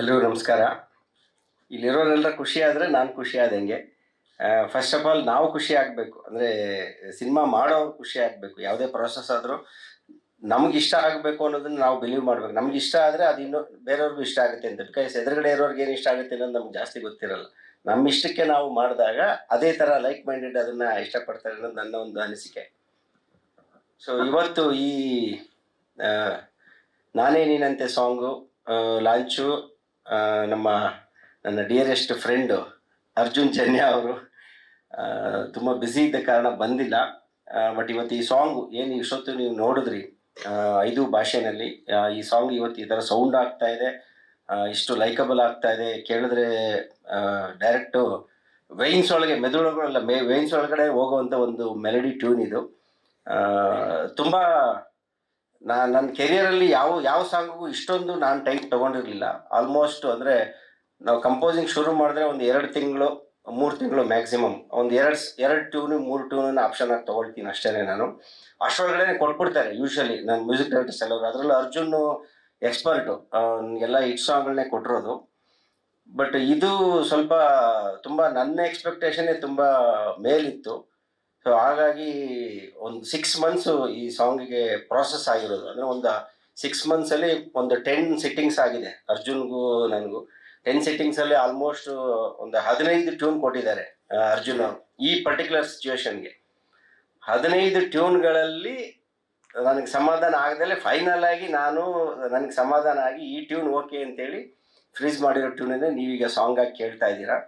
ಎಲ್ರಿಗೂ ನಮಸ್ಕಾರ. ಇಲ್ಲಿರೋರೆಲ್ಲ ಖುಷಿ ಆದರೆ ನಾನು ಖುಷಿ ಆದಂಗೆ. ಫಸ್ಟ್ ಆಫ್ ಆಲ್ ನಾವು ಖುಷಿ ಆಗಬೇಕು. ಅಂದರೆ ಸಿನಿಮಾ ಮಾಡೋರು ಖುಷಿ ಆಗಬೇಕು. ಯಾವುದೇ ಪ್ರಾಸೆಸ್ ಆದರೂ ನಮ್ಗೆ ಇಷ್ಟ ಆಗಬೇಕು ಅನ್ನೋದನ್ನ ನಾವು ಬಿಲೀವ್ ಮಾಡಬೇಕು. ನಮ್ಗೆ ಇಷ್ಟ ಆದರೆ ಅದು ಇನ್ನೂ ಬೇರೆಯವ್ರಿಗೂ ಇಷ್ಟ ಆಗುತ್ತೆ ಅಂತ. ಬಿಕಾಸ್ ಎದುರುಗಡೆ ಇರೋರ್ಗೆ ಏನು ಇಷ್ಟ ಆಗುತ್ತೆ ಅನ್ನೋದು ನಮ್ಗೆ ಜಾಸ್ತಿ ಗೊತ್ತಿರಲ್ಲ. ನಮ್ಮ ಇಷ್ಟಕ್ಕೆ ನಾವು ಮಾಡಿದಾಗ ಅದೇ ಥರ ಲೈಕ್ ಮೈಂಡೆಡ್ ಅದನ್ನು ಇಷ್ಟಪಡ್ತಾರೆ ಅನ್ನೋದು ನನ್ನ ಒಂದು ಅನಿಸಿಕೆ. ಸೊ ಇವತ್ತು ಈ ಆ, ನಾನೇ ನೀನಂತೆ ಸಾಂಗು ಲಾಂಚು ನಮ್ಮ ನನ್ನ ಡಿಯರೆಸ್ಟ್ ಫ್ರೆಂಡು ಅರ್ಜುನ್ ಜನ್ಯ ಅವರು ತುಂಬ ಬ್ಯುಸಿ ಇದ್ದ ಕಾರಣ ಬಂದಿಲ್ಲ. ಬಟ್ ಇವತ್ತು ಈ ಸಾಂಗು ಏನು ಇಷ್ಟೊತ್ತು ನೀವು ನೋಡಿದ್ರಿ 5 ಭಾಷೆನಲ್ಲಿ ಈ ಸಾಂಗ್ ಇವತ್ತು ಈ ಥರ ಸೌಂಡ್ ಆಗ್ತಾ ಇದೆ, ಇಷ್ಟು ಲೈಕಬಲ್ ಆಗ್ತಾ ಇದೆ. ಕೇಳಿದ್ರೆ ಡೈರೆಕ್ಟು ವೈನ್ಸ್ ಒಳಗೆ ಮೆದುಳೊಳಗಲ್ಲ ವೈನ್ಸ್ ಒಳಗಡೆ ಹೋಗುವಂಥ ಒಂದು ಮೆಲಡಿ ಟ್ಯೂನ್ ಇದು. ತುಂಬ ನನ್ನ ಕೆರಿಯರಲ್ಲಿ ಯಾವ ಸಾಂಗಿಗೂ ಇಷ್ಟೊಂದು ನಾನು ಟೈಮ್ ತೊಗೊಂಡಿರಲಿಲ್ಲ. ಆಲ್ಮೋಸ್ಟ್ ಅಂದರೆ ನಾವು ಕಂಪೋಸಿಂಗ್ ಶುರು ಮಾಡಿದ್ರೆ ಒಂದು 2 ತಿಂಗಳು 3 ತಿಂಗಳು ಮ್ಯಾಕ್ಸಿಮಮ್. ಒಂದು ಎರಡು ಟ್ಯೂನು 3 ಟ್ಯೂನನ್ನು ಆಪ್ಷನ್ ಆಗಿ ತೊಗೊಳ್ತೀನಿ ಅಷ್ಟೇ ನಾನು. ಅಷ್ಟರೊಳಗಡೆ ಕೊಟ್ಬಿಡ್ತಾರೆ ಯೂಶ್ವಲಿ ನನ್ನ ಮ್ಯೂಸಿಕ್ ಡೈರೆಕ್ಟರ್ಸ್ ಎಲ್ಲವರು. ಅದರಲ್ಲೂ ಅರ್ಜುನ್ ಎಕ್ಸ್ಪರ್ಟು, ಎಲ್ಲ ಹಿಟ್ ಸಾಂಗ್ಗಳನ್ನೇ ಕೊಟ್ಟಿರೋದು. ಬಟ್ ಇದು ಸ್ವಲ್ಪ ತುಂಬ ನನ್ನ ಎಕ್ಸ್ಪೆಕ್ಟೇಷನ್ನೇ ತುಂಬ ಮೇಲಿತ್ತು. ಸೊ ಹಾಗಾಗಿ ಒಂದು 6 ಮಂತ್ಸು ಈ ಸಾಂಗಿಗೆ ಪ್ರಾಸೆಸ್ ಆಗಿರೋದು. ಅಂದರೆ ಒಂದು 6 ಮಂತ್ಸಲ್ಲಿ ಒಂದು 10 ಸಿಟ್ಟಿಂಗ್ಸ್ ಆಗಿದೆ ಅರ್ಜುನ್ಗೂ ನನಗೂ. 10 ಸಿಟ್ಟಿಂಗ್ಸಲ್ಲಿ ಆಲ್ಮೋಸ್ಟ್ ಒಂದು 15 ಟ್ಯೂನ್ ಕೊಟ್ಟಿದ್ದಾರೆ ಅರ್ಜುನ್ ಅವರು ಈ ಪರ್ಟಿಕ್ಯುಲರ್ ಸಿಚುವೇಶನ್ಗೆ. 15 ಟ್ಯೂನ್ಗಳಲ್ಲಿ ನನಗೆ ಸಮಾಧಾನ ಆಗದಲ್ಲೇ ಫೈನಲ್ ಆಗಿ ನನಗೆ ಸಮಾಧಾನ ಆಗಿ ಈ ಟ್ಯೂನ್ ಓಕೆ ಅಂತೇಳಿ ಫ್ರೀಸ್ ಮಾಡಿರೋ ಟ್ಯೂನಿಂದ ನೀವೀಗ ಸಾಂಗ್ ಆಗಿ ಕೇಳ್ತಾ ಇದ್ದೀರಾ.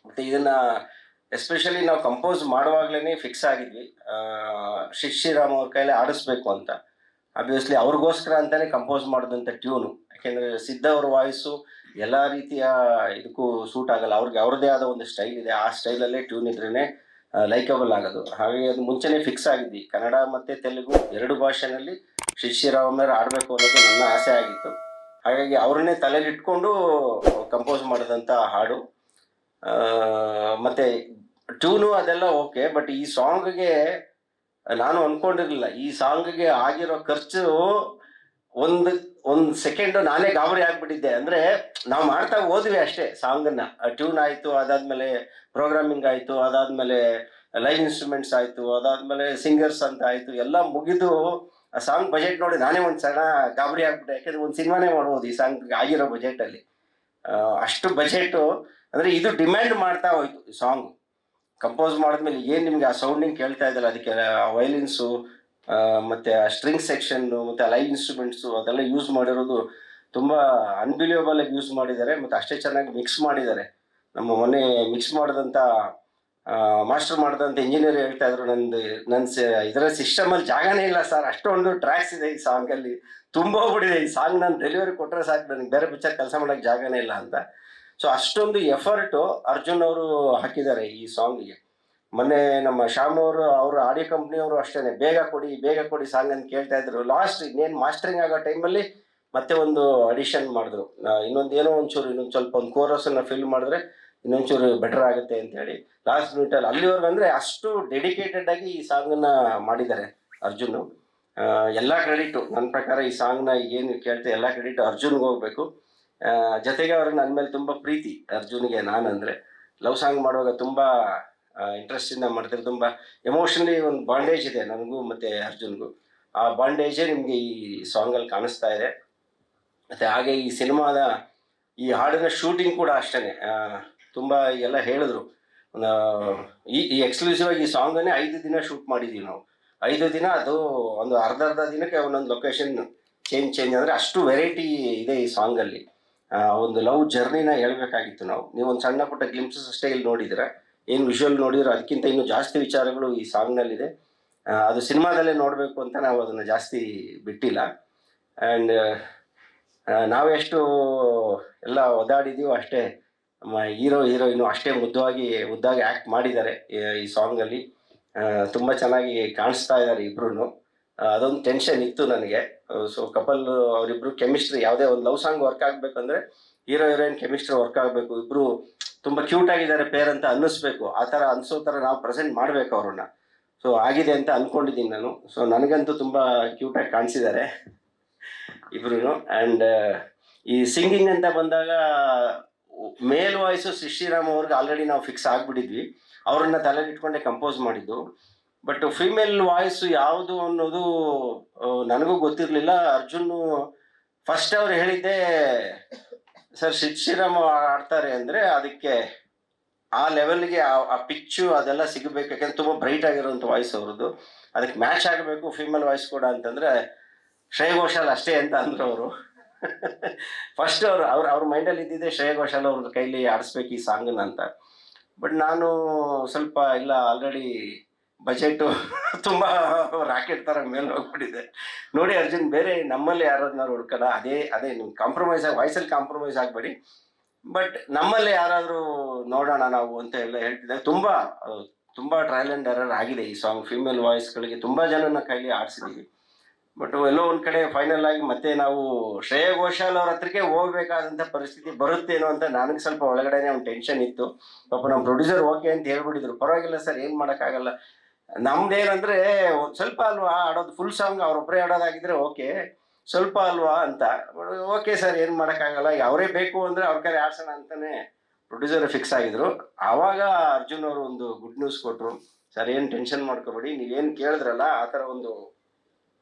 ಮತ್ತು ಇದನ್ನು ಎಸ್ಪೆಷಲಿ ನಾವು ಕಂಪೋಸ್ ಮಾಡುವಾಗಲೇ ಫಿಕ್ಸ್ ಆಗಿದ್ವಿ ಶ್ರೀರಾಮ್ ಅವ್ರ ಕೈಲಿ ಆಡಿಸ್ಬೇಕು ಅಂತ. ಆಬ್ವಿಯಸ್ಲಿ ಅವ್ರಿಗೋಸ್ಕರ ಅಂತಲೇ ಕಂಪೋಸ್ ಮಾಡಿದಂಥ ಟ್ಯೂನು. ಯಾಕೆಂದರೆ ಸಿದ್ಧ ಅವ್ರ ವಾಯ್ಸು ಎಲ್ಲ ರೀತಿಯ ಇದಕ್ಕೂ ಸೂಟ್ ಆಗಲ್ಲ. ಅವ್ರಿಗೆ ಅವ್ರದ್ದೇ ಆದ ಒಂದು ಸ್ಟೈಲ್ ಇದೆ. ಆ ಸ್ಟೈಲಲ್ಲೇ ಟ್ಯೂನ್ ಇದ್ರೇ ಲೈಕಬಲ್ ಆಗೋದು. ಹಾಗಾಗಿ ಅದು ಮುಂಚೆನೇ ಫಿಕ್ಸ್ ಆಗಿದ್ವಿ. ಕನ್ನಡ ಮತ್ತು ತೆಲುಗು 2 ಭಾಷೆನಲ್ಲಿ ಶ್ರೀರಾಮರು ಆಡಬೇಕು ಅನ್ನೋದು ನನ್ನ ಆಸೆ ಆಗಿತ್ತು. ಹಾಗಾಗಿ ಅವ್ರನ್ನೇ ತಲೆಯಲ್ಲಿ ಇಟ್ಕೊಂಡು ಕಂಪೋಸ್ ಮಾಡಿದಂಥ ಹಾಡು. ಮತ್ತು ಟ್ಯೂನು ಅದೆಲ್ಲ ಓಕೆ. ಬಟ್ ಈ ಸಾಂಗ್ಗೆ ನಾನು ಅಂದ್ಕೊಂಡಿರಲಿಲ್ಲ ಈ ಸಾಂಗ್ಗೆ ಆಗಿರೋ ಖರ್ಚು ಒಂದು ಸೆಕೆಂಡು ನಾನೇ ಗಾಬರಿ ಆಗಿಬಿಟ್ಟಿದ್ದೆ. ಅಂದರೆ ನಾವು ಮಾಡ್ತಾ ಹೋದ್ವಿ ಅಷ್ಟೇ ಸಾಂಗನ್ನು. ಟ್ಯೂನ್ ಆಯಿತು, ಅದಾದಮೇಲೆ ಪ್ರೋಗ್ರಾಮಿಂಗ್ ಆಯಿತು, ಅದಾದಮೇಲೆ ಲೈವ್ ಇನ್ಸ್ಟ್ರೂಮೆಂಟ್ಸ್ ಆಯಿತು, ಅದಾದಮೇಲೆ ಸಿಂಗರ್ಸ್ ಅಂತ ಆಯಿತು. ಎಲ್ಲ ಮುಗಿದು ಆ ಸಾಂಗ್ ಬಜೆಟ್ ನೋಡಿ ನಾನೇ ಒಂದು ಸಣ್ಣ ಗಾಬರಿ ಆಗ್ಬಿಟ್ಟೆ. ಯಾಕೆಂದರೆ ಒಂದು ಸಿನಿಮಾನೇ ಮಾಡ್ಬೋದು ಈ ಸಾಂಗ್ ಆಗಿರೋ ಬಜೆಟಲ್ಲಿ. ಅಷ್ಟು ಬಜೆಟು. ಅಂದರೆ ಇದು ಡಿಮ್ಯಾಂಡ್ ಮಾಡ್ತಾ ಹೋಯ್ತು ಈ ಸಾಂಗು. ಕಂಪೋಸ್ ಮಾಡಿದ್ಮೇಲೆ ಏನು ನಿಮಗೆ ಆ ಸೌಂಡಿಂಗ್ ಕೇಳ್ತಾ ಇದ್ದಲ್ಲ, ಅದಕ್ಕೆ ಆ ವೈಲಿನ್ಸು ಮತ್ತು ಆ ಸ್ಟ್ರಿಂಗ್ ಸೆಕ್ಷನ್ನು ಮತ್ತು ಆ ಲೈವ್ ಇನ್ಸ್ಟ್ರೂಮೆಂಟ್ಸು ಅದೆಲ್ಲ ಯೂಸ್ ಮಾಡಿರೋದು ತುಂಬ ಅನ್ಬಿಲಿಯಬಲ್ ಆಗಿ ಯೂಸ್ ಮಾಡಿದ್ದಾರೆ. ಮತ್ತು ಅಷ್ಟೇ ಚೆನ್ನಾಗಿ ಮಿಕ್ಸ್ ಮಾಡಿದ್ದಾರೆ. ನಮ್ಮ ಮೊನ್ನೆ ಮಿಕ್ಸ್ ಮಾಡಿದಂಥ ಮಾಸ್ಟರ್ ಮಾಡಿದಂಥ ಇಂಜಿನಿಯರ್ ಹೇಳ್ತಾ ಇದ್ರು, ಇದರ ಸಿಸ್ಟಮಲ್ಲಿ ಜಾಗನೇ ಇಲ್ಲ ಸರ್, ಅಷ್ಟೊಂದು ಟ್ರ್ಯಾಕ್ಸ್ ಇದೆ ಈ ಸಾಂಗಲ್ಲಿ, ತುಂಬ ಹೋಗ್ಬಿಟ್ಟಿದೆ ಈ ಸಾಂಗ್. ನಾನು ಡೆಲಿವರಿ ಕೊಟ್ಟರೆ ಸಾಕು, ನನಗೆ ಬೇರೆ ಪಿಕ್ಚರ್ ಕೆಲಸ ಮಾಡೋಕ್ಕೆ ಜಾಗನೇ ಇಲ್ಲ ಅಂತ. ಸೊ ಅಷ್ಟೊಂದು ಎಫರ್ಟು ಅರ್ಜುನ್ ಅವರು ಹಾಕಿದ್ದಾರೆ ಈ ಸಾಂಗಿಗೆ. ಮೊನ್ನೆ ನಮ್ಮ ಶ್ಯಾಮ್ ಅವರು ಆಡಿಯೋ ಕಂಪ್ನಿಯವರು ಅಷ್ಟೇ ಬೇಗ ಕೊಡಿ ಸಾಂಗ್ ಅಂತ ಕೇಳ್ತಾ ಇದ್ರು. ಲಾಸ್ಟ್ ಇನ್ನೇನು ಮಾಸ್ಟರಿಂಗ್ ಆಗೋ ಟೈಮಲ್ಲಿ ಮತ್ತೆ ಒಂದು ಅಡಿಷನ್ ಮಾಡಿದ್ರು. ಇನ್ನೊಂದು ಸ್ವಲ್ಪ ಒಂದು ಕೋರಸನ್ನು ಫಿಲ್ ಮಾಡಿದ್ರೆ ಇನ್ನೊಂಚೂರು ಬೆಟರ್ ಆಗುತ್ತೆ ಅಂತೇಳಿ ಲಾಸ್ಟ್ ಮಿನಿಟಲ್ಲಿ ಅಲ್ಲಿವರೆಗೂ. ಅಂದರೆ ಅಷ್ಟು ಡೆಡಿಕೇಟೆಡ್ ಆಗಿ ಈ ಸಾಂಗನ್ನು ಮಾಡಿದ್ದಾರೆ ಅರ್ಜುನ್. ಎಲ್ಲ ಕ್ರೆಡಿಟು ನನ್ನ ಪ್ರಕಾರ ಈ ಸಾಂಗ್ನ ಏನು ಕೇಳ್ತೆ ಎಲ್ಲ ಕ್ರೆಡಿಟ್ ಅರ್ಜುನ್ಗೆ ಹೋಗಬೇಕು. ಜೊತೆಗೆ ಅವ್ರಿಗೆ ನನ್ನ ಮೇಲೆ ತುಂಬ ಪ್ರೀತಿ ಅರ್ಜುನ್ಗೆ. ನಾನಂದರೆ ಲವ್ ಸಾಂಗ್ ಮಾಡುವಾಗ ತುಂಬ ಇಂಟ್ರೆಸ್ಟಿಂದ ಮಾಡ್ತಾರೆ. ತುಂಬ ಎಮೋಷನಲಿ ಒಂದು ಬಾಂಡೇಜ್ ಇದೆ ನನಗೂ ಮತ್ತು ಅರ್ಜುನ್ಗೂ. ಆ ಬಾಂಡೇಜೇ ನಿಮಗೆ ಈ ಸಾಂಗಲ್ಲಿ ಕಾಣಿಸ್ತಾ ಇದೆ. ಮತ್ತು ಹಾಗೆ ಈ ಸಿನಿಮಾದ ಈ ಹಾಡಿನ ಶೂಟಿಂಗ್ ಕೂಡ ಅಷ್ಟೇ ತುಂಬ ಎಲ್ಲ ಹೇಳಿದ್ರು. ಈ ಎಕ್ಸ್ಕ್ಲೂಸಿವ್ ಆಗಿ ಈ ಸಾಂಗನ್ನೇ 5 ದಿನ ಶೂಟ್ ಮಾಡಿದ್ದೀವಿ ನಾವು. 5 ದಿನ ಅದು ಒಂದು ಅರ್ಧ ದಿನಕ್ಕೆ ಒಂದೊಂದು ಲೊಕೇಶನ್ ಚೇಂಜ್ ಅಂದರೆ ಅಷ್ಟು ವೆರೈಟಿ ಇದೆ ಈ ಸಾಂಗಲ್ಲಿ. ಒಂದು ಲವ್ ಜರ್ನಿನ ಹೇಳ್ಬೇಕಾಗಿತ್ತು ನಾವು. ನೀವು ಒಂದು ಸಣ್ಣ ಪುಟ್ಟ ಗ್ಲಿಮ್ಸಸ್ ಅಷ್ಟೇ ಇಲ್ಲಿ ನೋಡಿದ್ರೆ, ಏನು ವಿಷುವಲ್ ನೋಡಿದ್ರೆ ಅದಕ್ಕಿಂತ ಇನ್ನೂ ಜಾಸ್ತಿ ವಿಚಾರಗಳು ಈ ಸಾಂಗ್ನಲ್ಲಿದೆ. ಅದು ಸಿನಿಮಾದಲ್ಲೇ ನೋಡಬೇಕು ಅಂತ ನಾವು ಅದನ್ನು ಜಾಸ್ತಿ ಬಿಟ್ಟಿಲ್ಲ. ಆ್ಯಂಡ್ ನಾವೆಷ್ಟು ಎಲ್ಲ ಒದಾಡಿದೀವೋ ಅಷ್ಟೇ ನಮ್ಮ ಹೀರೋಯಿನು ಅಷ್ಟೇ ಮುದ್ದಾಗಿ ಆ್ಯಕ್ಟ್ ಮಾಡಿದ್ದಾರೆ ಈ ಸಾಂಗಲ್ಲಿ. ತುಂಬ ಚೆನ್ನಾಗಿ ಕಾಣಿಸ್ತಾ ಇದ್ದಾರೆ ಇಬ್ಬರೂ. ಅದೊಂದು ಟೆನ್ಷನ್ ಇತ್ತು ನನಗೆ. ಸೊ ಅವರಿಬ್ಬರು ಕೆಮಿಸ್ಟ್ರಿ, ಯಾವುದೇ ಒಂದು ಲವ್ ಸಾಂಗ್ ವರ್ಕ್ ಆಗಬೇಕಂದ್ರೆ ಹೀರೋಯಿನ್ ಕೆಮಿಸ್ಟ್ರಿ ವರ್ಕ್ ಆಗಬೇಕು. ಇಬ್ಬರು ತುಂಬ ಕ್ಯೂಟ್ ಆಗಿದ್ದಾರೆ ಪೇರ್ ಅಂತ ಅನ್ನಿಸ್ಬೇಕು. ಆ ಥರ ಅನಿಸೋ ಥರ ನಾವು ಪ್ರೆಸೆಂಟ್ ಮಾಡಬೇಕು ಅವ್ರನ್ನ. ಸೊ ಆಗಿದೆ ಅಂತ ಅಂದ್ಕೊಂಡಿದ್ದೀನಿ ನಾನು. ಸೊ ನನಗಂತೂ ತುಂಬ ಕ್ಯೂಟಾಗಿ ಕಾಣಿಸಿದ್ದಾರೆ ಇಬ್ಬರೂ. ಆ್ಯಂಡ್ ಈ ಸಿಂಗಿಂಗ್ ಅಂತ ಬಂದಾಗ ಮೇಲ್ ವಾಯ್ಸು ಶ್ರೀರಾಮ್ ಅವ್ರಿಗೆ ಆಲ್ರೆಡಿ ನಾವು ಫಿಕ್ಸ್ ಆಗಿಬಿಟ್ಟಿದ್ವಿ, ಅವ್ರನ್ನ ತಲೆಯಲ್ಲಿ ಇಟ್ಕೊಂಡೆ ಕಂಪೋಸ್ ಮಾಡಿದ್ದು. ಬಟ್ ಫಿಮೇಲ್ ವಾಯ್ಸ್ ಯಾವುದು ಅನ್ನೋದು ನನಗೂ ಗೊತ್ತಿರಲಿಲ್ಲ. ಅರ್ಜುನ್ ಫಸ್ಟ್ ಅವ್ರು ಹೇಳಿದ್ದೆ, ಸರ್ ಶ್ರೀರಾಮ್ ಆಡ್ತಾರೆ ಅಂದರೆ ಅದಕ್ಕೆ ಆ ಲೆವೆಲ್ಗೆ ಆ ಪಿಚ್ಚು ಅದೆಲ್ಲ ಸಿಗಬೇಕು, ಯಾಕಂದ್ರೆ ತುಂಬ ಬ್ರೈಟ್ ಆಗಿರೋಂಥ ವಾಯ್ಸ್ ಅವ್ರದ್ದು, ಅದಕ್ಕೆ ಮ್ಯಾಚ್ ಆಗಬೇಕು ಫಿಮೇಲ್ ವಾಯ್ಸ್ ಕೂಡ ಅಂತಂದರೆ ಶ್ರೇಯ ಘೋಷಾಲ್ ಅಷ್ಟೇ ಅಂತ ಅಂದರು ಅವರು. ಫಸ್ಟ್ ಅವ್ರ ಮೈಂಡಲ್ಲಿ ಇದ್ದಿದ್ದೆ ಶ್ರೇಯ ಘೋಷಾಲ್ ಅವ್ರ ಕೈಲಿ ಆಡಿಸ್ಬೇಕು ಈ ಸಾಂಗನ್ನ ಅಂತ. ಬಟ್ ನಾನು ಸ್ವಲ್ಪ ಇಲ್ಲ, ಆಲ್ರೆಡಿ ಬಜೆಟು ತುಂಬ ರಾಕೆಟ್ ಥರ ಮೇಲೆ ಹೋಗ್ಬಿಟ್ಟಿದೆ. ನೋಡಿ ಅರ್ಜುನ್, ಬೇರೆ ನಮ್ಮಲ್ಲಿ ಯಾರನ್ನಾರು ಹುಡ್ಕೋಣ, ಅದೇ ನೀವು ಕಾಂಪ್ರಮೈಸ್ ಆಗಿ ವಾಯ್ಸಲ್ಲಿ ಕಾಂಪ್ರಮೈಸ್ ಆಗಬೇಡಿ, ಬಟ್ ನಮ್ಮಲ್ಲೇ ಯಾರಾದರೂ ನೋಡೋಣ ನಾವು ಅಂತ ಎಲ್ಲ ಹೇಳ್ತಿದ್ದೆ. ತುಂಬ ಟ್ರಯಲ್ ಆ್ಯಂಡ್ ಎರರ್ ಆಗಿದೆ ಈ ಸಾಂಗ್. ಫಿಮೇಲ್ ವಾಯ್ಸ್ಗಳಿಗೆ ತುಂಬ ಜನನ ಕೈಲಿ ಆಡಿಸಿದ್ದೀವಿ. ಬಟ್ ಎಲ್ಲೋ ಒಂದು ಕಡೆ ಫೈನಲ್ ಆಗಿ ಮತ್ತೆ ನಾವು ಶ್ರೇಯ ಘೋಷಾಲ್ ಅವ್ರ ಹತ್ರಕ್ಕೆ ಹೋಗ್ಬೇಕಾದಂಥ ಪರಿಸ್ಥಿತಿ ಬರುತ್ತೇನೋ ಅಂತ ನನಗೆ ಸ್ವಲ್ಪ ಒಳಗಡೆನೆ ಒಂದು ಟೆನ್ಷನ್ ಇತ್ತು. ಪಾಪ ನಮ್ಮ ಪ್ರೊಡ್ಯೂಸರ್ ಓಕೆ ಅಂತ ಹೇಳ್ಬಿಟ್ಟಿದ್ರು, ಪರವಾಗಿಲ್ಲ ಸರ್ ಏನು ಮಾಡೋಕ್ಕಾಗಲ್ಲ, ನಮ್ದೇನಂದ್ರೆ ಸ್ವಲ್ಪ ಅಲ್ವಾ ಆಡೋದು, ಫುಲ್ ಸಾಂಗ್ ಅವ್ರೊಬ್ಬರೇ ಆಡೋದಾಗಿದ್ರೆ ಓಕೆ, ಸ್ವಲ್ಪ ಅಲ್ವಾ ಅಂತ. ಓಕೆ ಸರ್ ಏನು ಮಾಡೋಕ್ಕಾಗಲ್ಲ, ಅವರೇ ಬೇಕು ಅಂದರೆ ಅವ್ರ ಕೈ ಆಡ್ಸೋಣ ಅಂತಾನೆ ಪ್ರೊಡ್ಯೂಸರ್ ಫಿಕ್ಸ್ ಆಗಿದ್ರು. ಆವಾಗ ಅರ್ಜುನ್ ಅವರು ಒಂದು ಗುಡ್ ನ್ಯೂಸ್ ಕೊಟ್ಟರು, ಸರ್ ಏನು ಟೆನ್ಷನ್ ಮಾಡ್ಕೋಬೇಡಿ, ನೀವೇನು ಕೇಳಿದ್ರಲ್ಲ ಆ ಥರ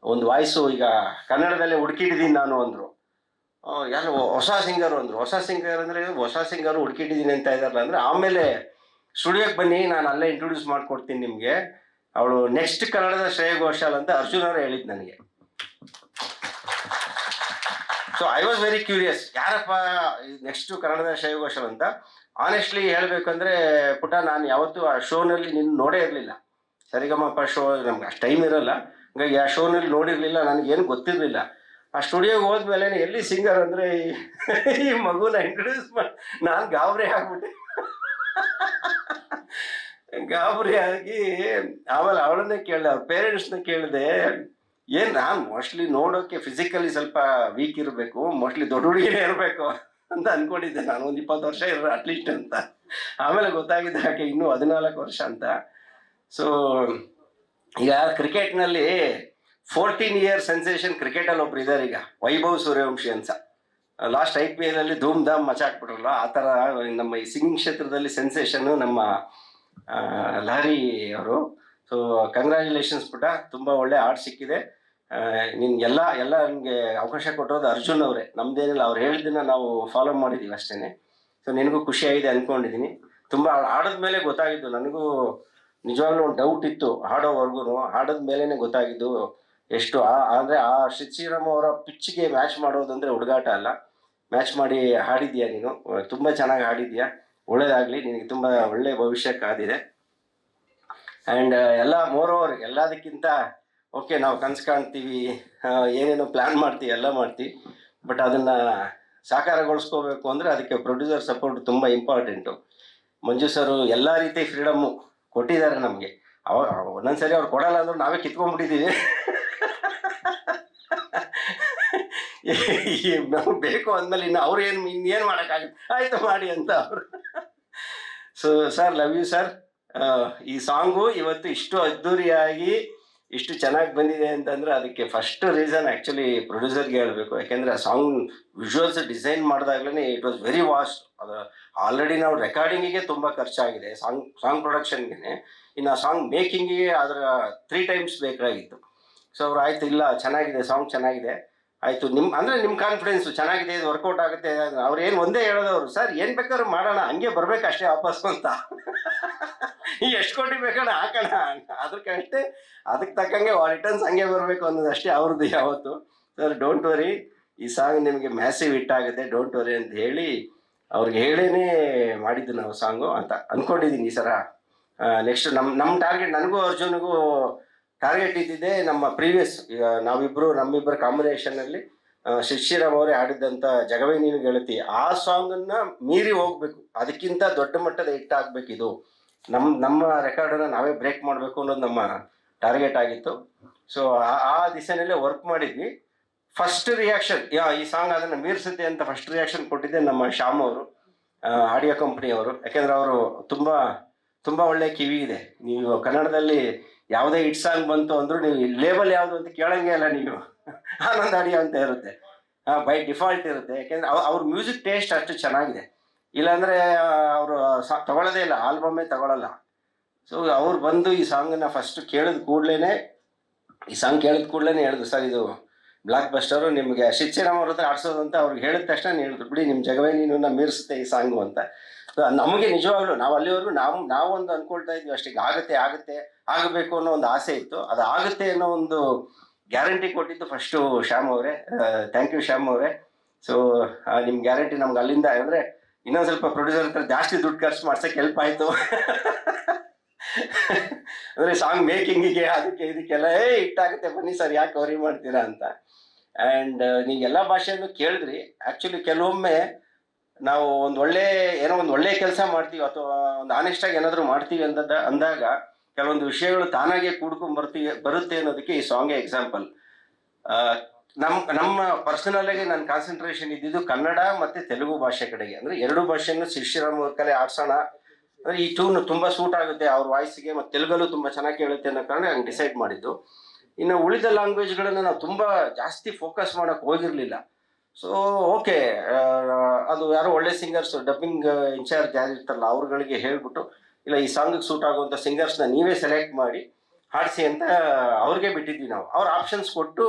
ಒಂದು ವಾಯ್ಸು ಈಗ ಕನ್ನಡದಲ್ಲೇ ಹುಡುಕಿಟ್ಟಿದ್ದೀನಿ ನಾನು ಅಂದರು. ಯಾರು ಹೊಸ ಸಿಂಗರು ಅಂದರು. ಹೊಸ ಸಿಂಗರ್ ಅಂದರೆ ಹೊಸ ಸಿಂಗರು ಹುಡುಕಿಟ್ಟಿದ್ದೀನಿ ಅಂತ ಇದ್ದಾರಲ್ಲ ಅಂದರೆ, ಆಮೇಲೆ ಸ್ಟುಡಿಯೋಕ್ಕೆ ಬನ್ನಿ ನಾನು ಅಲ್ಲೇ ಇಂಟ್ರೊಡ್ಯೂಸ್ ಮಾಡಿಕೊಡ್ತೀನಿ ನಿಮಗೆ, ಅವಳು ನೆಕ್ಸ್ಟ್ ಕನ್ನಡದ ಶ್ರೇಯ ಘೋಷಾಲ್ ಅಂತ ಅರ್ಜುನ್ ಅವರು ಹೇಳಿದ್ದು ನನಗೆ. So I was very curious, ಯಾರಪ್ಪ ನೆಕ್ಸ್ಟು ಕನ್ನಡದ ಶ್ರೇಯ ಘೋಷಾಲ್ ಅಂತ. ಆನೆಸ್ಟ್ಲಿ ಹೇಳಬೇಕಂದ್ರೆ ಪುಟ, ನಾನು ಯಾವತ್ತೂ ಆ ಶೋನಲ್ಲಿ ನಿನ್ನ ನೋಡೇ ಇರಲಿಲ್ಲ. ಸರಿಗಮಪ ಶೋ ನಮ್ಗೆ ಅಷ್ಟು ಟೈಮ್ ಇರೋಲ್ಲ, ಹಂಗಾಗಿ ಆ ಶೋನಲ್ಲಿ ನೋಡಿರಲಿಲ್ಲ, ನನಗೇನು ಗೊತ್ತಿರಲಿಲ್ಲ. ಆ ಸ್ಟುಡಿಯೋಗೆ ಹೋದ್ಮೇಲೆ ಎಲ್ಲಿ ಸಿಂಗರ್ ಅಂದರೆ ಈ ಮಗುನ ಇಂಟ್ರೊಡ್ಯೂಸ್ ಮಾಡಿ ನಾನು ಗಾಬರಿ ಆಗ್ಬಿಟ್ಟೆ. ಗಾಬರಿ ಆಗಿ ಆಮೇಲೆ ಅವಳನ್ನೇ ಕೇಳಿದೆ, ಅವ್ರ ಪೇರೆಂಟ್ಸ್ನ ಕೇಳಿದೆ. ನಾನು ಮೋಸ್ಟ್ಲಿ ನೋಡೋಕ್ಕೆ ಫಿಸಿಕಲಿ ಸ್ವಲ್ಪ ವೀಕ್ ಇರಬೇಕು, ಮೋಸ್ಟ್ಲಿ ದೊಡ್ಡ ಹುಡುಗಿನೇ ಇರಬೇಕು ಅಂತ ಅಂದ್ಕೊಂಡಿದ್ದೆ ನಾನು, ಒಂದು 20 ವರ್ಷ ಇರೋ ಅಟ್ಲೀಸ್ಟ್ ಅಂತ. ಆಮೇಲೆ ಗೊತ್ತಾಗಿದ್ದೆ ಯಾಕೆ ಇನ್ನೂ 14 ವರ್ಷ ಅಂತ. ಸೊ ಈಗ ಕ್ರಿಕೆಟ್ನಲ್ಲಿ 14 ಇಯರ್ ಸೆನ್ಸೇಷನ್ ಕ್ರಿಕೆಟಲ್ಲಿ ಒಬ್ರು ಇದ್ದಾರೆ ಈಗ, ವೈಭವ್ ಸೂರ್ಯವಂಶಿ ಅಂತ. ಲಾಸ್ಟ್ IPL ಅಲ್ಲಿ ಧೂಮ್ ಧಾಮ್ ಮಚಾಕ್ಬಿಟ್ರಲ್ಲ, ಆ ಥರ ನಮ್ಮ ಈ ಸಿಂಗಿಂಗ್ ಕ್ಷೇತ್ರದಲ್ಲಿ ಸೆನ್ಸೇಷನ್ನು ನಮ್ಮ ಲಹರಿ ಅವರು. ಸೊ ಕಂಗ್ರ್ಯಾಚುಲೇಷನ್ಸ್ ಪುಟ, ತುಂಬ ಒಳ್ಳೆ ಹಾಡು ಸಿಕ್ಕಿದೆ ನಿನ್ಗೆಲ್ಲ. ನಿಮಗೆ ಅವಕಾಶ ಕೊಟ್ಟಿರೋದು ಅರ್ಜುನ್ ಅವರೇ, ನಮ್ದೇನಿಲ್ಲ, ಅವ್ರು ಹೇಳಿದ್ದನ್ನ ನಾವು ಫಾಲೋ ಮಾಡಿದ್ದೀವಿ ಅಷ್ಟೇ. ಸೊ ನಿನಗೂ ಖುಷಿಯಾಗಿದೆ ಅಂದ್ಕೊಂಡಿದ್ದೀನಿ. ತುಂಬ ಹಾಡಿದ ಮೇಲೆ ಗೊತ್ತಾಗಿದ್ದು ನನಗೂ, ನಿಜವಾಗ್ಲೂ ಒಂದು ಡೌಟ್ ಇತ್ತು ಹಾಡೋವರೆಗೂ, ಹಾಡಿದ ಮೇಲೇ ಗೊತ್ತಾಗಿದ್ದು ಎಷ್ಟು ಅಂದರೆ ಆ ಶ್ರೀರಾಮ್ ಅವರ ಪಿಚ್ಗೆ ಮ್ಯಾಚ್ ಮಾಡೋದಂದರೆ ಹುಡುಗಾಟ ಅಲ್ಲ. ಮ್ಯಾಚ್ ಮಾಡಿ ಹಾಡಿದ್ಯಾ ನೀನು, ತುಂಬ ಚೆನ್ನಾಗಿ ಹಾಡಿದ್ಯಾ, ಒಳ್ಳೇದಾಗಲಿ ನಿನಗೆ, ತುಂಬ ಒಳ್ಳೆ ಭವಿಷ್ಯ ಕಾದಿದೆ. ಆ್ಯಂಡ್ ಎಲ್ಲ ಮೋರೋವರ್ ಎಲ್ಲದಕ್ಕಿಂತ ಓಕೆ, ನಾವು ಕನಸು ಕಾಣ್ತೀವಿ, ಏನೇನೋ ಪ್ಲ್ಯಾನ್ ಮಾಡ್ತೀವಿ, ಎಲ್ಲ ಮಾಡ್ತೀವಿ, ಬಟ್ ಅದನ್ನು ಸಾಕಾರಗೊಳಿಸ್ಕೋಬೇಕು ಅಂದರೆ ಅದಕ್ಕೆ ಪ್ರೊಡ್ಯೂಸರ್ ಸಪೋರ್ಟ್ ತುಂಬ ಇಂಪಾರ್ಟೆಂಟು. ಮಂಜು ಸರು ಎಲ್ಲ ರೀತಿ ಫ್ರೀಡಮ್ಮು ಕೊಟ್ಟಿದ್ದಾರೆ ನಮಗೆ. ಒಂದೊಂದ್ಸರಿ ಅವ್ರು ಕೊಡಲ್ಲ ಅಂದ್ರೂ ನಾವೇ ಕಿತ್ಕೊಂಡ್ಬಿಟ್ಟಿದ್ದೀವಿ. ನಾವು ಬೇಕು ಅಂದಮೇಲೆ ಇನ್ನು ಅವ್ರು ಇನ್ನೇನು ಮಾಡೋಕ್ಕಾಗುತ್ತೆ, ಆಯಿತು ಮಾಡಿ ಅಂತ ಅವರು. So sir, love you sir. ಈ ಸಾಂಗು ಇವತ್ತು ಇಷ್ಟು ಅದ್ಧೂರಿಯಾಗಿ ಇಷ್ಟು ಚೆನ್ನಾಗಿ ಬಂದಿದೆ ಅಂತಂದರೆ ಅದಕ್ಕೆ ಫಸ್ಟ್ ರೀಸನ್ ಆ್ಯಕ್ಚುಲಿ ಪ್ರೊಡ್ಯೂಸರ್ಗೆ ಹೇಳಬೇಕು. ಯಾಕೆಂದರೆ ಆ ಸಾಂಗ್ ವಿಜುವಲ್ಸ್ ಡಿಸೈನ್ ಮಾಡಿದಾಗಲೇ ಇಟ್ ವಾಸ್ ವೆರಿ ವಾಸ್ಟ್. ಅದು ಆಲ್ರೆಡಿ ನಾವು ರೆಕಾರ್ಡಿಂಗಿಗೆ ತುಂಬ ಖರ್ಚಾಗಿದೆ, ಸಾಂಗ್ ಪ್ರೊಡಕ್ಷನ್ಗೆ. ಇನ್ನು ಆ ಸಾಂಗ್ ಮೇಕಿಂಗಿಗೆ ಅದರ 3 ಟೈಮ್ಸ್ ಬೇಕಾಗಿತ್ತು. ಸೊ ಅವ್ರು ಆಯಿತು, ಇಲ್ಲ ಚೆನ್ನಾಗಿದೆ, ಸಾಂಗ್ ಚೆನ್ನಾಗಿದೆ, ಆಯಿತು ನಿಮ್ಮ ಕಾನ್ಫಿಡೆನ್ಸು ಚೆನ್ನಾಗಿದೆ, ಇದು ವರ್ಕೌಟ್ ಆಗುತ್ತೆ. ಅವ್ರು ಏನು ಒಂದೇ ಹೇಳೋದವ್ರು, ಸರ್ ಏನು ಬೇಕಾದ್ರೂ ಮಾಡೋಣ, ಹಂಗೆ ಬರಬೇಕು ಅಷ್ಟೇ ವಾಪಸ್ಸು ಅಂತ. ಎಷ್ಟು ಕೋಟಿ ಬೇಕಣ್ಣ ಹಾಕೋಣ, ಅದಕ್ಕಷ್ಟೇ, ಅದಕ್ಕೆ ತಕ್ಕಂಗೆ ರಿಟರ್ನ್ಸ್ ಹಂಗೆ ಬರಬೇಕು ಅನ್ನೋದು ಅಷ್ಟೇ ಅವ್ರದ್ದು ಯಾವತ್ತು. ಸರ್ ಡೋಂಟ್ ವರಿ, ಈ ಸಾಂಗ್ ನಿಮಗೆ ಮ್ಯಾಸಿವ್ ಹಿಟ್ ಆಗುತ್ತೆ, ಡೋಂಟ್ ವರಿ ಅಂತ ಹೇಳಿ ಅವ್ರಿಗೆ ಹೇಳೇ ಮಾಡಿದ್ದು ನಾವು ಸಾಂಗು ಅಂತ ಅಂದ್ಕೊಂಡಿದ್ದೀನಿ ಈ ಸಲ. ನೆಕ್ಸ್ಟ್ ನಮ್ಮ ಟಾರ್ಗೆಟ್, ನನಗೂ ಅರ್ಜುನ್ಗೂ ಟಾರ್ಗೆಟ್ ಇದ್ದಿದ್ದೆ ನಮ್ಮ ಪ್ರೀವಿಯಸ್, ನಮ್ಮಿಬ್ಬರ ಕಾಂಬಿನೇಷನಲ್ಲಿ ಶ್ರೀರಾಮ್ ಅವರೇ ಆಡಿದ್ದಂಥ ಜಗವೇ ನೀನು ಗೆಳತಿ, ಆ ಸಾಂಗನ್ನು ಮೀರಿ ಹೋಗ್ಬೇಕು, ಅದಕ್ಕಿಂತ ದೊಡ್ಡ ಮಟ್ಟದ ಹಿಟ್ ಆಗಬೇಕಿದು, ನಮ್ಮ ರೆಕಾರ್ಡನ್ನು ನಾವೇ ಬ್ರೇಕ್ ಮಾಡಬೇಕು ಅನ್ನೋದು ನಮ್ಮ ಟಾರ್ಗೆಟ್ ಆಗಿತ್ತು. ಸೊ ಆ ದಿಸೆಯಲ್ಲೇ ವರ್ಕ್ ಮಾಡಿದ್ವಿ. ಫಸ್ಟ್ ರಿಯಾಕ್ಷನ್ ಈ ಸಾಂಗ್ ಅದನ್ನು ಮೀರಿಸುತ್ತೆ ಅಂತ ಫಸ್ಟ್ ರಿಯಾಕ್ಷನ್ ಕೊಟ್ಟಿದ್ದೆ ನಮ್ಮ ಶ್ಯಾಮ್ ಅವರು, ಆಡಿಯೋ ಕಂಪ್ನಿಯವರು. ಯಾಕೆಂದರೆ ಅವರು ತುಂಬ ಒಳ್ಳೆ ಕಿವಿ ಇದೆ. ನೀವು ಕನ್ನಡದಲ್ಲಿ ಯಾವುದೇ ಹಿಟ್ ಸಾಂಗ್ ಬಂತು ಅಂದರೂ ನೀವು ಲೇಬಲ್ ಯಾವುದು ಅಂತ ಕೇಳಂಗೆ ಅಲ್ಲ, ನೀವು ಆನಂದ್ ಆಡಿಯೋ ಅಂತ ಇರುತ್ತೆ. ಬೈ ಡಿಫಾಲ್ಟ್ ಇರುತ್ತೆ. ಯಾಕೆಂದ್ರೆ ಅವ್ರ ಮ್ಯೂಸಿಕ್ ಟೇಸ್ಟ್ ಅಷ್ಟು ಚೆನ್ನಾಗಿದೆ. ಇಲ್ಲಾಂದ್ರೆ ಅವರು ತಗೊಳ್ಳೋದೇ ಇಲ್ಲ, ಆಲ್ಬಮ್ಮೇ ತಗೊಳ್ಳಲ್ಲ. ಸೊ ಅವ್ರು ಬಂದು ಈ ಸಾಂಗನ್ನ ಫಸ್ಟ್ ಕೇಳಿದ ಕೂಡ್ಲೇನೆ, ಈ ಸಾಂಗ್ ಕೇಳಿದ ಕೂಡ್ಲೇನೆ ಹೇಳಿದ್ರು, ಸರ್ ಇದು ಬ್ಲಾಕ್ ಬಸ್ಟರು, ನಿಮಗೆ ಶಿಕ್ಷರಾಮ್ ಅವ್ರ ಹತ್ರ ಆಡ್ಸೋದು ಅಂತ ಅವ್ರಿಗೆ ಹೇಳಿದ ತಕ್ಷಣ ಹೇಳಿದ್ರು, ಬಿಡಿ ನಿಮ್ಮ ಜಗವೇ ನೀನು ಮೀರಿಸುತ್ತೆ ಈ ಸಾಂಗು ಅಂತ. ನಮಗೆ ನಿಜವಾಗ್ಲು ನಾವು ಅಲ್ಲಿವರೆಗೂ ನಾವು ಒಂದು ಅನ್ಕೊಳ್ತಾ ಇದ್ವಿ ಅಷ್ಟೇ, ಆಗುತ್ತೆ ಆಗಬೇಕು ಅನ್ನೋ ಒಂದು ಆಸೆ ಇತ್ತು. ಅದು ಆಗುತ್ತೆ ಅನ್ನೋ ಒಂದು ಗ್ಯಾರಂಟಿ ಕೊಟ್ಟಿದ್ದು ಫಸ್ಟು ಶ್ಯಾಮ್ ಅವರೇ. ಥ್ಯಾಂಕ್ ಯು ಶ್ಯಾಮ್ ಅವರೇ. ಸೊ ನಿಮ್ಮ ಗ್ಯಾರಂಟಿ ನಮ್ಗೆ ಅಲ್ಲಿಂದ ಅಂದರೆ ಇನ್ನೊಂದು ಸ್ವಲ್ಪ ಪ್ರೊಡ್ಯೂಸರ್ ಹತ್ರ ಜಾಸ್ತಿ ದುಡ್ಡು ಖರ್ಚು ಮಾಡ್ಸೋಕ್ಕೆ ಹೆಲ್ಪ್ ಆಯಿತು. ಅಂದರೆ ಸಾಂಗ್ ಮೇಕಿಂಗಿಗೆ ಅದಕ್ಕೆ ಇದಕ್ಕೆಲ್ಲ ಇಟ್ಟಾಗುತ್ತೆ, ಬನ್ನಿ ಸರ್ ಯಾಕೆ ವರಿ ಮಾಡ್ತೀರಾ ಅಂತ. ಆ್ಯಂಡ್ ನೀವು ಎಲ್ಲ ಭಾಷೆಯನ್ನು ಕೇಳಿದ್ರಿ. ಆ್ಯಕ್ಚುಲಿ ಕೆಲವೊಮ್ಮೆ ನಾವು ಒಂದು ಒಳ್ಳೆ ಕೆಲಸ ಮಾಡ್ತೀವಿ ಅಥವಾ ಒಂದು ಆನೆಸ್ಟಾಗಿ ಏನಾದರೂ ಮಾಡ್ತೀವಿ ಅಂದಾಗ ಕೆಲವೊಂದು ವಿಷಯಗಳು ತಾನಾಗೆ ಕೂಡ್ಕೊಂಡು ಬರುತ್ತೆ ಅನ್ನೋದಕ್ಕೆ ಈ ಸಾಂಗೇ ಎಕ್ಸಾಂಪಲ್. ನಮ್ಮ ಪರ್ಸನಲ್ ಆಗಿ ನನ್ನ ಕಾನ್ಸಂಟ್ರೇಷನ್ ಇದ್ದಿದ್ದು ಕನ್ನಡ ಮತ್ತೆ ತೆಲುಗು ಭಾಷೆ ಕಡೆಗೆ. ಅಂದ್ರೆ ಎರಡು ಭಾಷೆಯನ್ನು ಶಿರ್ಷಿರಾಮ್ ಕಲೆ ಆಡ್ಸೋಣ, ಅಂದ್ರೆ ಈ ಟ್ಯೂನ್ ತುಂಬಾ ಸೂಟ್ ಆಗುತ್ತೆ ಅವ್ರ ವಾಯ್ಸ್ಗೆ, ಮತ್ತೆ ತೆಲುಗಲ್ಲೂ ತುಂಬಾ ಚೆನ್ನಾಗಿ ಕೇಳುತ್ತೆ ಅನ್ನೋ ಕಾರಣ ಹಂಗೆ ಡಿಸೈಡ್ ಮಾಡಿದ್ದು. ಇನ್ನು ಉಳಿದ ಲ್ಯಾಂಗ್ವೇಜ್ಗಳನ್ನ ನಾವು ತುಂಬಾ ಜಾಸ್ತಿ ಫೋಕಸ್ ಮಾಡಕ್ ಹೋಗಿರ್ಲಿಲ್ಲ. ಸೊ ಓಕೆ, ಅದು ಯಾರೋ ಒಳ್ಳೆ ಸಿಂಗರ್ಸ್ ಡಬ್ಬಿಂಗ್ ಇನ್ಚಾರ್ಜ್ ಯಾರಿರ್ತಾರಲ್ಲ ಅವ್ರುಗಳಿಗೆ ಹೇಳ್ಬಿಟ್ಟು, ಇಲ್ಲ ಈ ಸಾಂಗಿಗೆ ಸೂಟ್ ಆಗುವಂಥ ಸಿಂಗರ್ಸ್ನ ನೀವೇ ಸೆಲೆಕ್ಟ್ ಮಾಡಿ ಹಾಡಿಸಿ ಅಂತ ಅವ್ರಿಗೆ ಬಿಟ್ಟಿದ್ವಿ ನಾವು. ಅವ್ರ ಆಪ್ಷನ್ಸ್ ಕೊಟ್ಟು,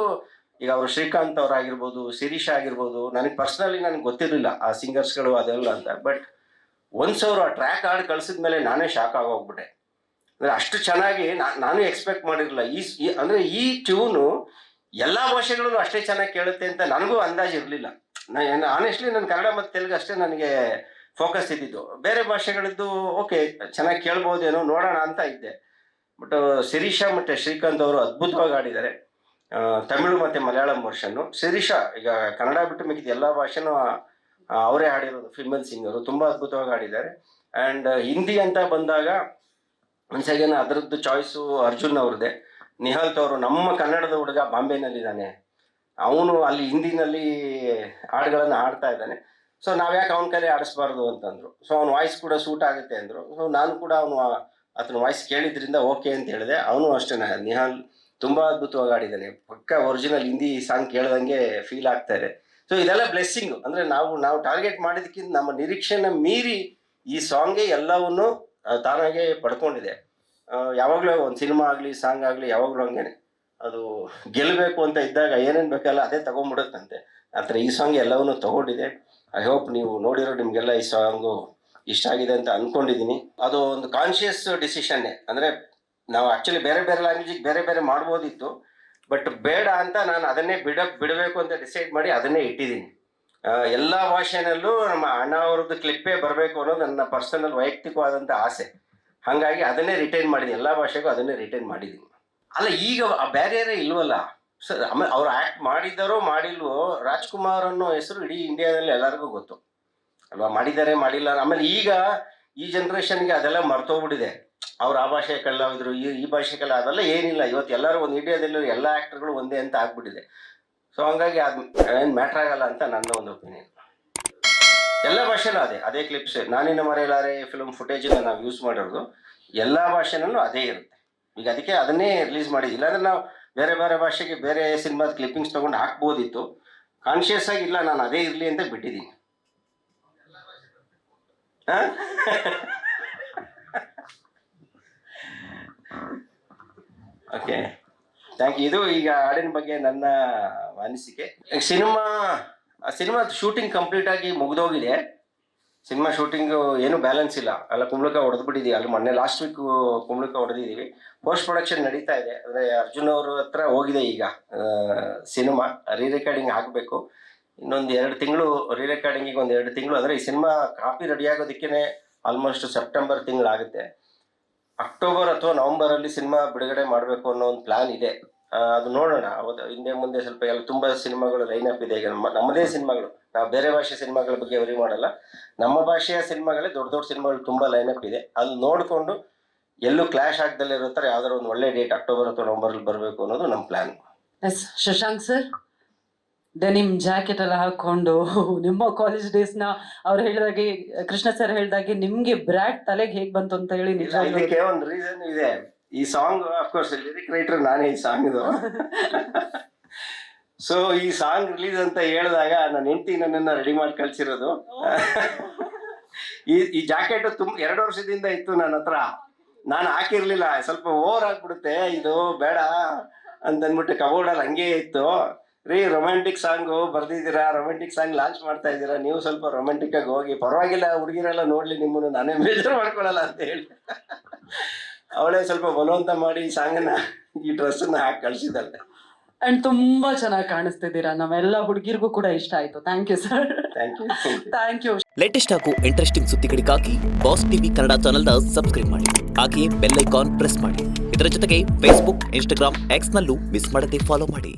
ಈಗ ಅವರು ಶ್ರೀಕಾಂತ್ ಅವರಾಗಿರ್ಬೋದು, ಶಿರೀಶ್ ಆಗಿರ್ಬೋದು, ನನಗೆ ಪರ್ಸ್ನಲಿ ನನಗೆ ಗೊತ್ತಿರಲಿಲ್ಲ ಆ ಸಿಂಗರ್ಸ್ಗಳು ಅದೆಲ್ಲ ಅಂತ. ಬಟ್ ಒನ್ಸ್ ಅವರು ಆ ಟ್ರ್ಯಾಕ್ ಹಾಡು ಕಳಿಸಿದ್ಮೇಲೆ ನಾನೇ ಶಾಕ್ ಆಗೋಗ್ಬಿಟ್ಟೆ. ಅಂದರೆ ಅಷ್ಟು ಚೆನ್ನಾಗಿ ನಾನು ಎಕ್ಸ್ಪೆಕ್ಟ್ ಮಾಡಿರಲಿಲ್ಲ. ಅಂದರೆ ಈ ಟ್ಯೂನು ಎಲ್ಲ ಭಾಷೆಗಳಲ್ಲೂ ಅಷ್ಟೇ ಚೆನ್ನಾಗಿ ಕೇಳುತ್ತೆ ಅಂತ ನನಗೂ ಅಂದಾಜು ಇರಲಿಲ್ಲ. ಆನೆಸ್ಟ್ಲಿ ನನ್ನ ಕನ್ನಡ ಮತ್ತು ತೆಲುಗು ಅಷ್ಟೇ ನನಗೆ ಫೋಕಸ್ ಇದ್ದಿದ್ದು. ಬೇರೆ ಭಾಷೆಗಳಿದ್ದು ಓಕೆ ಚೆನ್ನಾಗಿ ಕೇಳ್ಬೋದೇನೋ ನೋಡೋಣ ಅಂತ ಇದ್ದೆ. ಬಟ್ ಶಿರೀಷಾ ಮತ್ತು ಶ್ರೀಕಾಂತ್ ಅವರು ಅದ್ಭುತವಾಗಿ ಆಡಿದ್ದಾರೆ. ತಮಿಳು ಮತ್ತು ಮಲಯಾಳಂ ವರ್ಷನ್ನು. ಶಿರೀಷಾ ಈಗ ಕನ್ನಡ ಬಿಟ್ಟು ಮಿಕ್ಕಿದ ಎಲ್ಲ ಭಾಷೆನೂ ಅವರೇ ಹಾಡಿರೋದು, ಫಿಮೇಲ್ ಸಿಂಗರು, ತುಂಬ ಅದ್ಭುತವಾಗಿ ಆಡಿದ್ದಾರೆ. ಆ್ಯಂಡ್ ಹಿಂದಿ ಅಂತ ಬಂದಾಗ ಒನ್ಸ್ ಅಗೇನ್ ಅದರದ್ದು ಚಾಯ್ಸು ಅರ್ಜುನ್ ಅವ್ರದ್ದೇ. ನಿಹಾಲ್ತ್ ಅವರು ನಮ್ಮ ಕನ್ನಡದ ಹುಡುಗ ಬಾಂಬೆನಲ್ಲಿದ್ದಾನೆ, ಅವನು ಅಲ್ಲಿ ಹಿಂದಿನಲ್ಲಿ ಹಾಡುಗಳನ್ನು ಹಾಡ್ತಾ ಇದ್ದಾನೆ. ಸೊ ನಾವ್ಯಾಕೆ ಅವನ ಕೈಲಿ ಆಡಿಸ್ಬಾರ್ದು ಅಂತಂದರು. ಸೊ ಅವ್ನ ವಾಯ್ಸ್ ಕೂಡ ಸೂಟ್ ಆಗುತ್ತೆ ಅಂದರು. ಸೊ ನಾನು ಕೂಡ ಆತನ ವಾಯ್ಸ್ ಕೇಳಿದ್ರಿಂದ ಓಕೆ ಅಂತ ಹೇಳಿದೆ. ಅವನು ಅಷ್ಟೇ, ನಿಹಾಲ್ ತುಂಬ ಅದ್ಭುತವಾಗಿ ಆಡಿದ್ದಾನೆ. ಪಕ್ಕ ಒರಿಜಿನಲ್ ಹಿಂದಿ ಸಾಂಗ್ ಕೇಳ್ದಂಗೆ ಫೀಲ್ ಆಗ್ತಾ ಇದೆ. ಸೊ ಇದೆಲ್ಲ ಬ್ಲೆಸ್ಸಿಂಗು. ಅಂದರೆ ನಾವು ಟಾರ್ಗೆಟ್ ಮಾಡಿದಕ್ಕಿಂತ ನಮ್ಮ ನಿರೀಕ್ಷೆನ ಮೀರಿ ಈ ಸಾಂಗೇ ಎಲ್ಲವನ್ನೂ ತಾನಾಗೆ ಪಡ್ಕೊಂಡಿದೆ. ಯಾವಾಗಲೂ ಒಂದು ಸಿನಿಮಾ ಆಗಲಿ ಸಾಂಗ್ ಆಗಲಿ ಯಾವಾಗಲೂ ಹಂಗೇನೆ, ಅದು ಗೆಲ್ಲಬೇಕು ಅಂತ ಇದ್ದಾಗ ಏನೇನು ಬೇಕಲ್ಲ ಅದೇ ತೊಗೊಂಡ್ಬಿಡುತ್ತಂತೆ. ಆ ಥರ ಈ ಸಾಂಗ್ ಎಲ್ಲವನ್ನೂ ತೊಗೊಂಡಿದೆ. ಐ ಹೋಪ್ ನೀವು ನೋಡಿರೋ ನಿಮಗೆಲ್ಲ ಈ ಸಾಂಗು ಇಷ್ಟ ಆಗಿದೆ ಅಂತ ಅಂದ್ಕೊಂಡಿದ್ದೀನಿ. ಅದು ಒಂದು ಕಾನ್ಷಿಯಸ್ ಡಿಸಿಷನ್ನೇ. ಅಂದರೆ ನಾವು ಆ್ಯಕ್ಚುಲಿ ಬೇರೆ ಲ್ಯಾಂಗ್ವೇಜಿಗೆ ಬೇರೆ ಮಾಡ್ಬೋದಿತ್ತು, ಬಟ್ ಬೇಡ ಅಂತ ನಾನು ಅದನ್ನೇ ಬಿಡಬೇಕು ಅಂತ ಡಿಸೈಡ್ ಮಾಡಿ ಅದನ್ನೇ ಇಟ್ಟಿದ್ದೀನಿ. ಎಲ್ಲ ಭಾಷೆನಲ್ಲೂ ನಮ್ಮ ಅಣ್ಣ ಅವ್ರದ್ದು ಕ್ಲಿಪ್ಪೇ ಬರಬೇಕು ಅನ್ನೋದು ನನ್ನ ಪರ್ಸನಲ್ ವೈಯಕ್ತಿಕವಾದಂಥ ಆಸೆ. ಹಾಗಾಗಿ ಅದನ್ನೇ ರಿಟೈನ್ ಮಾಡಿದ್ದೀನಿ, ಎಲ್ಲ ಭಾಷೆಗೂ ಅದನ್ನೇ ರಿಟೈನ್ ಮಾಡಿದ್ದೀನಿ. ಅಲ್ಲ ಈಗ ಆ ಬ್ಯಾರಿಯರೇ ಇಲ್ವಲ್ಲ ಸರ್. ಆಮೇಲೆ ಅವ್ರು ಆ್ಯಕ್ಟ್ ಮಾಡಿದ್ದಾರೋ ಮಾಡಿಲ್ವೋ, ರಾಜ್ಕುಮಾರ್ ಅನ್ನೋ ಹೆಸರು ಇಡೀ ಇಂಡಿಯಾದಲ್ಲಿ ಎಲ್ಲರಿಗೂ ಗೊತ್ತು ಅಲ್ವಾ, ಮಾಡಿದ್ದಾರೆ ಮಾಡಿಲ್ಲ. ಆಮೇಲೆ ಈಗ ಈ ಜನ್ರೇಷನ್ಗೆ ಅದೆಲ್ಲ ಮರ್ತೋಗ್ಬಿಟ್ಟಿದೆ. ಅವ್ರು ಆ ಭಾಷೆ ಕಲಾವಿದರು, ಈ ಭಾಷೆ ಕಲ ಅದೆಲ್ಲ ಏನಿಲ್ಲ. ಇವತ್ತು ಎಲ್ಲರೂ ಒಂದು ಇಂಡಿಯಾದಲ್ಲಿ ಎಲ್ಲ ಆ್ಯಕ್ಟರ್ಗಳು ಒಂದೇ ಅಂತ ಆಗ್ಬಿಟ್ಟಿದೆ. ಸೊ ಹಂಗಾಗಿ ಅದು ಏನು ಮ್ಯಾಟ್ರ್ ಆಗಲ್ಲ ಅಂತ ನನ್ನ ಒಂದು ಒಪಿನಿಯನ್. ಎಲ್ಲ ಭಾಷೆನೂ ಅದೇ ಕ್ಲಿಪ್ಸ್. ನಾನಿನ್ನ ಮರೆಯಲಾರೆ ಫಿಲ್ಮ್ ಫುಟೇಜನ್ನ ನಾವು ಯೂಸ್ ಮಾಡಿರೋದು ಎಲ್ಲ ಭಾಷೆನಲ್ಲೂ ಅದೇ ಇರುತ್ತೆ. ಈಗ ಅದಕ್ಕೆ ಅದನ್ನೇ ರಿಲೀಸ್ ಮಾಡಿದ್ವಿ. ಇಲ್ಲಾಂದ್ರೆ ನಾವು ಬೇರೆ ಭಾಷೆಗೆ ಬೇರೆ ಸಿನಿಮಾದ ಕ್ಲಿಪ್ಪಿಂಗ್ಸ್ ತೊಗೊಂಡು ಹಾಕ್ಬೋದಿತ್ತು. ಕಾನ್ಷಿಯಸ್ ಆಗಿ ಇಲ್ಲ, ನಾನು ಅದೇ ಇರಲಿ ಅಂತ ಬಿಟ್ಟಿದ್ದೀನಿ. Okay, thank you. ಇದು ಈಗ ಹಾಡಿನ ಬಗ್ಗೆ ನನ್ನ ಅನಿಸಿಕೆ. ಸಿನಿಮಾ ಶೂಟಿಂಗ್ ಕಂಪ್ಲೀಟ್ ಆಗಿ ಮುಗಿದೋಗಿದೆ. ಸಿನಿಮಾ ಶೂಟಿಂಗು ಏನು ಬ್ಯಾಲೆನ್ಸ್ ಇಲ್ಲ, ಎಲ್ಲ ಕುಂಬಳಕ ಹೊಡೆದ್ಬಿಟ್ಟಿದ್ದೀವಿ. ಅಲ್ಲಿ ಮೊನ್ನೆ ಲಾಸ್ಟ್ ವೀಕ್ ಕುಂಬಳಕ ಹೊಡೆದಿದ್ದೀವಿ. ಪೋಸ್ಟ್ ಪ್ರೊಡಕ್ಷನ್ ನಡೀತಾ ಇದೆ. ಅಂದರೆ ಅರ್ಜುನ್ ಅವ್ರ ಹತ್ರ ಹೋಗಿದೆ ಈಗ ಸಿನಿಮಾ ರೀ ರೆಕಾರ್ಡಿಂಗ್ ಆಗಬೇಕು. ಇನ್ನೊಂದು 2 ತಿಂಗಳು ರೀ ರೆಕಾರ್ಡಿಂಗಿಗೆ, ಒಂದು 2 ತಿಂಗಳು. ಅಂದರೆ ಈ ಸಿನಿಮಾ ಕಾಪಿ ರೆಡಿ ಆಗೋದಕ್ಕೇ ಆಲ್ಮೋಸ್ಟ್ ಸೆಪ್ಟೆಂಬರ್ ತಿಂಗಳಾಗುತ್ತೆ. ಅಕ್ಟೋಬರ್ ಅಥವಾ ನವಂಬರಲ್ಲಿ ಸಿನಿಮಾ ಬಿಡುಗಡೆ ಮಾಡಬೇಕು ಅನ್ನೋ ಒಂದು ಪ್ಲ್ಯಾನ್ ಇದೆ. ಅದು ನೋಡೋಣ. ಹಿಂದೆ ಮುಂದೆ ಸ್ವಲ್ಪ ಎಲ್ಲ ತುಂಬ ಸಿನಿಮಾಗಳು ಲೈನಪ್ ಇದೆ. ಈಗ ನಮ್ಮದೇ ಸಿನಿಮಾಗಳು, ನಾವು ಬೇರೆ ಭಾಷೆ ಸಿನಿಮಾಗಳ ಬಗ್ಗೆ ವರಿ ಮಾಡಲ್ಲ. ನಮ್ಮ ಭಾಷೆಯ ಸಿನಿಮಾಗಳೇ ದೊಡ್ಡ ಸಿನಿಮಾಗಳು ತುಂಬ ಲೈನಪ್ ಇದೆ. ಅಲ್ಲಿ ನೋಡಿಕೊಂಡು ಎಲ್ಲೂ ಕ್ಲಾಶ್ ಆಗ್ದಲ್ಲೇ ಇರೋ ಥರ ಯಾವ್ದಾದ್ರು ಒಂದು ಒಳ್ಳೆ ಡೇಟ್ ಅಕ್ಟೋಬರ್ ಅಥವಾ ನವಂಬರಲ್ಲಿ ಬರಬೇಕು ಅನ್ನೋದು ನಮ್ಮ plan. Yes Shashank sir, denim jacket ಎಲ್ಲ ಹಾಕೊಂಡು ನಿಮ್ಮ ಕಾಲೇಜ್ ಡೇಸ್ನ ಅವ್ರು ಹೇಳಿದಾಗೆ, ಕೃಷ್ಣ ಸರ್ ಹೇಳಿದಾಗೆ ನಿಮ್ಗೆ ಬ್ರ್ಯಾಡ್ ತಲೆಗೆ ಹೇಗೆ ಬಂತು ಅಂತ ಹೇಳಿ ಇದಕ್ಕೆ ಒಂದು ರೀಸನ್ ಇದೆ. ಈ ಸಾಂಗ್ ಅಫ್ಕೋರ್ಸ್ ಲಿರಿಕ್ ರೈಟರ್ ನಾನೇ ಈ ಸಾಂಗ್ ಇದು. ಸೊ ಈ ಸಾಂಗ್ ರಿಲೀಸ್ ಅಂತ ಹೇಳಿದಾಗ ನನ್ನ ಹೆಂಡತಿ ನನ್ನನ್ನು ರೆಡಿ ಮಾಡಿ ಕಳ್ಸಿರೋದು. ಈ ಜಾಕೆಟ್ 2 ವರ್ಷದಿಂದ ಇತ್ತು ನನ್ನ ಹತ್ರ. ನಾನು ಹಾಕಿರ್ಲಿಲ್ಲ, ಸ್ವಲ್ಪ ಓವರ್ ಆಗ್ಬಿಡುತ್ತೆ ಇದು ಬೇಡ ಅಂತಂದ್ಬಿಟ್ಟು ಕಬೋರ್ಡಲ್ಲಿ ಹಂಗೆ ಇತ್ತು. ರೀ ರೊಮ್ಯಾಂಟಿಕ್ ಸಾಂಗು ಬರ್ದಿದ್ದೀರಾ, ರೊಮ್ಯಾಂಟಿಕ್ ಸಾಂಗ್ ಲಾಂಚ್ ಮಾಡ್ತಾ ಇದ್ದೀರಾ, ನೀವು ಸ್ವಲ್ಪ ರೊಮ್ಯಾಂಟಿಕ್ ಆಗಿ ಹೋಗಿ, ಪರವಾಗಿಲ್ಲ ಹುಡುಗಿರೆಲ್ಲ ನೋಡ್ಲಿ ನಿಮ್ಮನ್ನು, ನಾನೇ ಬೇಜಾರು ಮಾಡ್ಕೊಳ್ಳಲ್ಲ ಅಂತ ಹೇಳಿ ಅವಳೇ ಸ್ವಲ್ಪ ಬಲವಂತ ಮಾಡಿ ಈ ಸಾಂಗನ್ನ, ಈ ಡ್ರೆಸ್ಸನ್ನ ಹಾಕಿ ಕಳ್ಸಿದ್ದಾಳೆ. ಅಂಡ್ ತುಂಬಾ ಚೆನ್ನಾಗಿ ಕಾಣಿಸ್ತಿದ್ದೀರಾ, ನಾವೆಲ್ಲ ಹುಡುಗಿರ್ಗೂ ಕೂಡ ಇಷ್ಟ ಆಯ್ತು. Thank you sir. Thank you. Thank you. Latest ಹಾಗೂ ಇಂಟ್ರೆಸ್ಟಿಂಗ್ ಸುದ್ದಿಗಳಿಗಾಗಿ ಬಾಸ್ ಟಿವಿ ಕನ್ನಡ ಚಾನೆಲ್ನ ಸಬ್ಸ್ಕ್ರೈಬ್ ಮಾಡಿ. ಹಾಗೆಯೇ ಬೆಲ್ ಐಕಾನ್ ಪ್ರೆಸ್ ಮಾಡಿ. ಇದರ ಜೊತೆಗೆ ಫೇಸ್ಬುಕ್, ಇನ್ಸ್ಟಾಗ್ರಾಮ್, ಎಕ್ಸ್ನಲ್ಲೂ ಮಿಸ್ ಮಾಡದೆ ಫಾಲೋ ಮಾಡಿ.